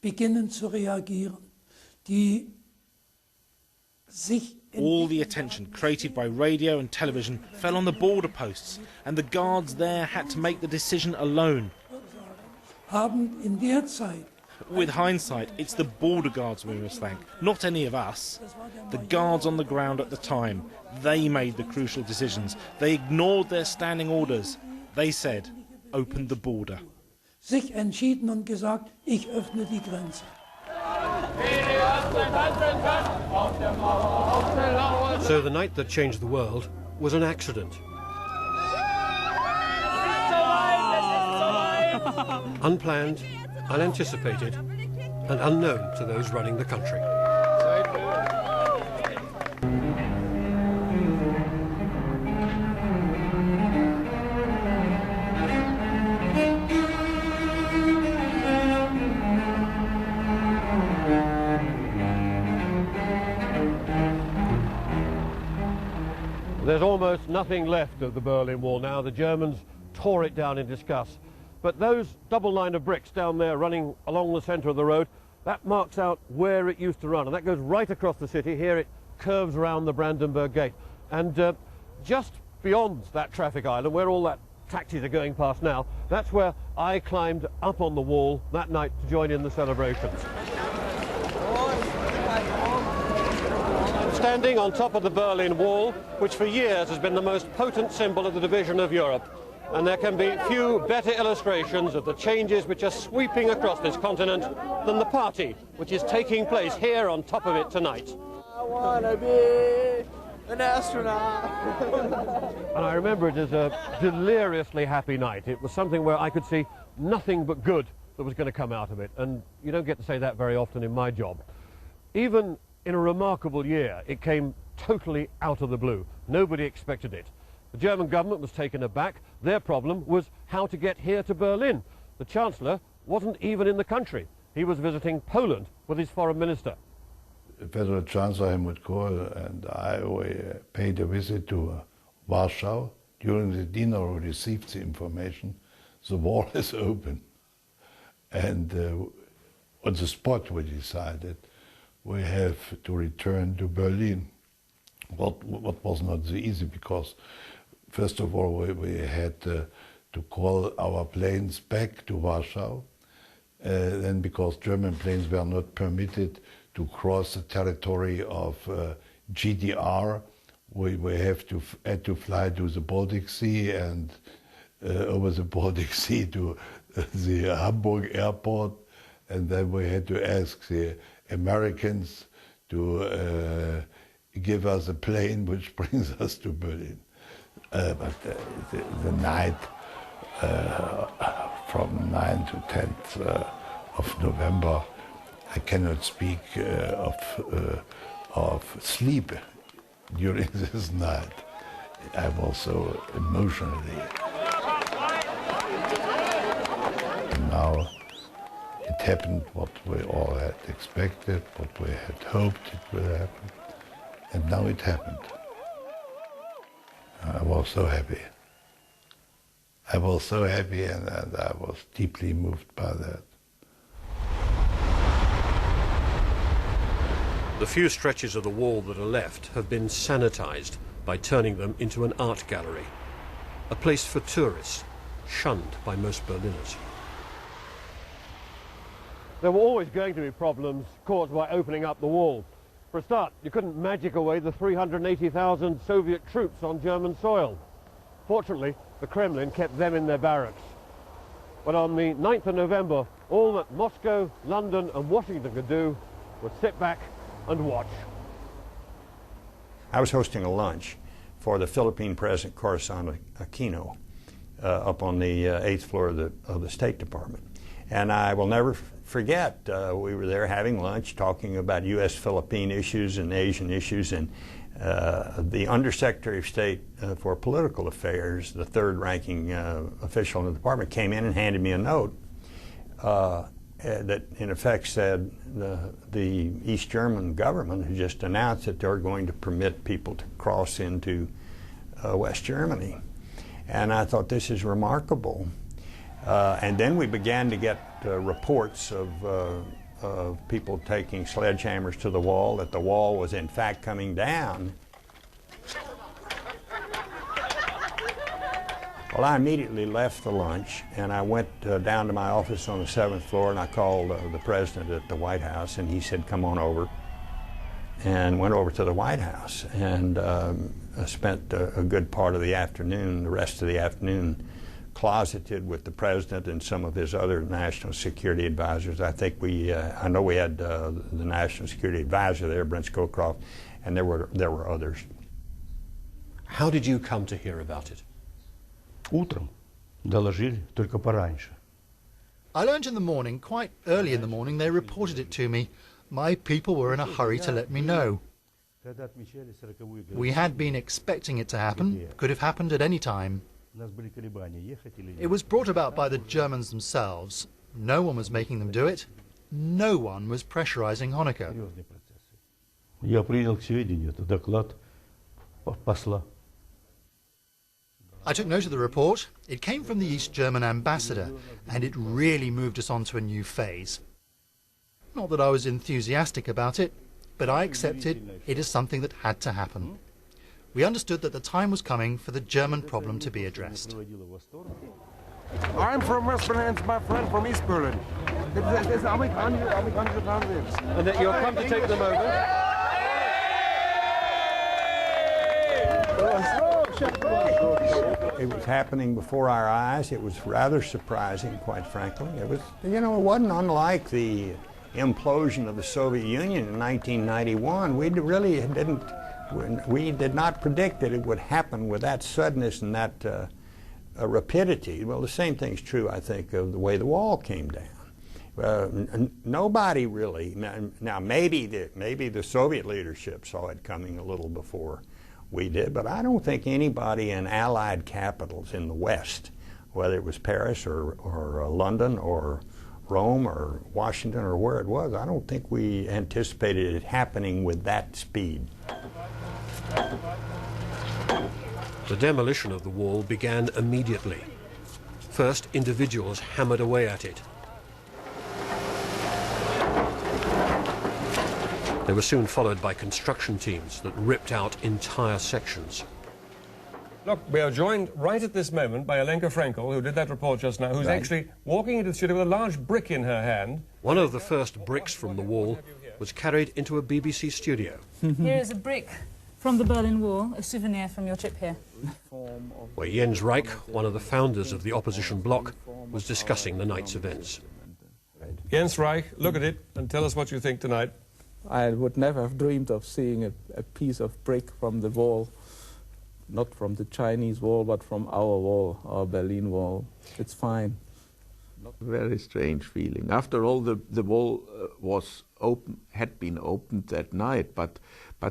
beginnen zu reagieren, die sich all the attention created by radio and television fell on the border posts, and the guards there had to make the decision alone. haben in der Zeit With hindsight, it's the border guards we must thank, not any of us. The guards on the ground at the time, they made the crucial decisions. They ignored their standing orders. They said, open the border. sich entschieden und gesagt, ich öffne die Grenze. So the night that changed the world was an accident. Unplanned, unanticipated, and unknown to those running the country. There's almost nothing left of the Berlin Wall now. The Germans tore it down in disgust. But those double line of bricks down there running along the centre of the road, that marks out where it used to run. And that goes right across the city. Here it curves around the Brandenburg Gate. And just beyond that traffic island, where all that taxis are going past now, that's where I climbed up on the wall that night to join in the celebrations. Standing on top of the Berlin Wall, which for years has been the most potent symbol of the division of Europe. And there can be few better illustrations of the changes which are sweeping across this continent than the party which is taking place here on top of it tonight. I want to be an astronaut. And I remember it as a deliriously happy night. It was something where I could see nothing but good that was going to come out of it. And you don't get to say that very often in my job. Even in a remarkable year, it came totally out of the blue. Nobody expected it. The German government was taken aback. Their problem was how to get here to Berlin. The Chancellor wasn't even in the country. He was visiting Poland with his foreign minister. Federal Chancellor Helmut Kohl and I paid a visit to Warsaw. During the dinner, we received the information the wall is open. And on the spot we decided we have to return to Berlin. What was not so easy, because first of all we had to call our planes back to Warsaw. Then because German planes were not permitted to cross the territory of GDR, we had to fly to the Baltic Sea and over the Baltic Sea to the Hamburg airport, and then we had to ask the Americans to give us a plane which brings us to Berlin. But the night from 9 to 10th of November, I cannot speak of sleep during this night. I was so emotionally. And now it happened what we all had expected, what we had hoped it would happen, and now it happened. I was so happy. I was so happy, and I was deeply moved by that. The few stretches of the wall that are left have been sanitized by turning them into an art gallery, a place for tourists, shunned by most Berliners. There were always going to be problems caused by opening up the wall. For a start, you couldn't magic away the 380,000 Soviet troops on German soil. Fortunately, the Kremlin kept them in their barracks. But on the 9th of November, all that Moscow, London and Washington could do was sit back and watch. I was hosting a lunch for the Philippine President Corazon Aquino up on the 8th floor of the State Department. And I will never forget, we were there having lunch, talking about U.S.-Philippine issues and Asian issues, and the Undersecretary of State for Political Affairs, the third-ranking official in the department, came in and handed me a note that in effect said the East German government had just announced that they're going to permit people to cross into West Germany. And I thought, this is remarkable. And then we began to get reports of of people taking sledgehammers to the wall, that the wall was in fact coming down. Well, I immediately left the lunch and I went down to my office on the 7th floor, and I called the president at the White House, and he said, come on over. And went over to the White House and spent a good part of the afternoon, the rest of the afternoon, closeted with the president and some of his other national security advisors. I think I know we had the national security advisor there, Brent Scowcroft, and there were others. How did you come to hear about it? Утром доложили, только пораньше. I learned in the morning, quite early in the morning, they reported it to me. My people were in a hurry to let me know. We had been expecting it to happen, could have happened at any time. It was brought about by the Germans themselves. No one was making them do it. No one was pressurizing Honecker. Я принял к сведению этот доклад посла. I took note of the report. It came from the East German ambassador, and it really moved us on to a new phase. Not that I was enthusiastic about it, but I accepted it as something that had to happen. We understood that the time was coming for the German problem to be addressed. I'm from West Berlin, my friend from East Berlin. And that you'll come to take them over? It was happening before our eyes. It was rather surprising, quite frankly. It was, it wasn't unlike the implosion of the Soviet Union in 1991. We did not predict that it would happen with that suddenness and that rapidity. Well, the same thing's true, I think, of the way the wall came down. Nobody really, now maybe the Soviet leadership saw it coming a little before we did, but I don't think anybody in Allied capitals in the West, whether it was Paris or London or Rome or Washington or where it was, I don't think we anticipated it happening with that speed. The demolition of the wall began immediately. First, individuals hammered away at it. They were soon followed by construction teams that ripped out entire sections. Look, we are joined right at this moment by Alenka Frankel, who did that report just now, who's actually walking into the studio with a large brick in her hand. One of the first bricks from the wall was carried into a BBC studio. Here is a brick from the Berlin Wall, a souvenir from your trip here. Where Jens Reich, one of the founders of the opposition bloc, was discussing the night's events. Jens Reich, look at it and tell us what you think tonight. I would never have dreamed of seeing a piece of brick from the wall, not from the Chinese wall, but from our wall, our Berlin Wall. It's fine. Very strange feeling. After all, the wall was open, had been opened that night, but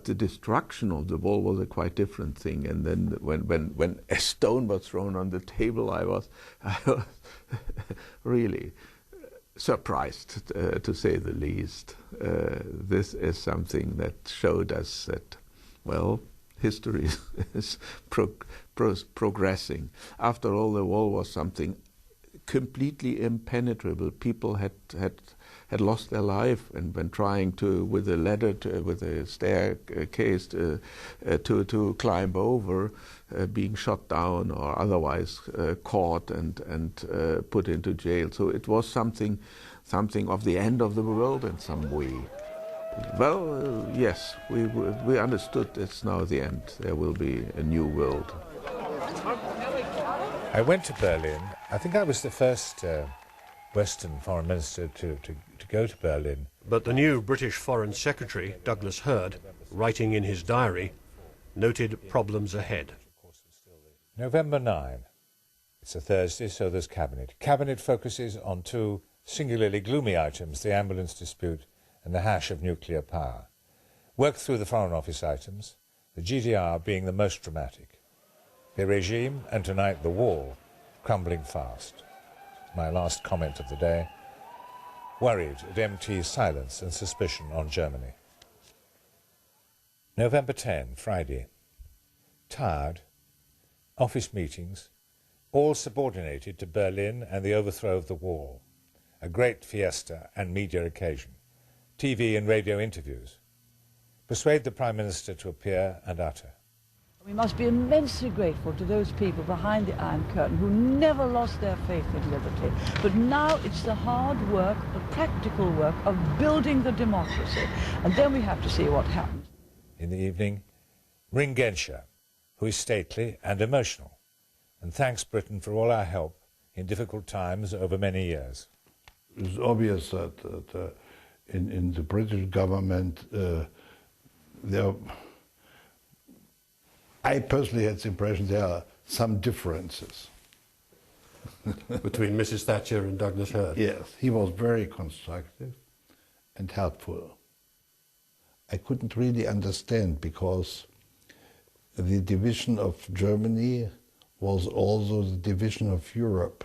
the destruction of the wall was a quite different thing. And then when a stone was thrown on the table, I was really surprised, to say the least. This is something that showed us that, well, history is progressing. After all, the wall was something completely impenetrable. People had lost their life, and when trying to, with a ladder, with a staircase, to climb over, being shot down or otherwise caught and put into jail. So it was something of the end of the world in some way. Well, yes, we understood it's now the end. There will be a new world. I went to Berlin. I think I was the first Western foreign minister to go to Berlin. But the new British Foreign Secretary, Douglas Hurd, writing in his diary, noted problems ahead. November 9. It's a Thursday, so there's Cabinet. Cabinet focuses on two singularly gloomy items, the ambulance dispute and the hash of nuclear power. Work through the Foreign Office items, the GDR being the most dramatic. The regime, and tonight the wall, crumbling fast. My last comment of the day, worried at MT's silence and suspicion on Germany. November 10, Friday. Tired. Office meetings, all subordinated to Berlin and the overthrow of the wall. A great fiesta and media occasion. TV and radio interviews. Persuade the Prime Minister to appear and utter. We must be immensely grateful to those people behind the Iron Curtain who never lost their faith in liberty. But now it's the hard work, the practical work of building the democracy. And then we have to see what happens. In the evening, ring Genscher, who is stately and emotional, and thanks Britain for all our help in difficult times over many years. It's obvious that, in the British government, I personally had the impression there are some differences. Between Mrs. Thatcher and Douglas Hurd? Yes, he was very constructive and helpful. I couldn't really understand because the division of Germany was also the division of Europe.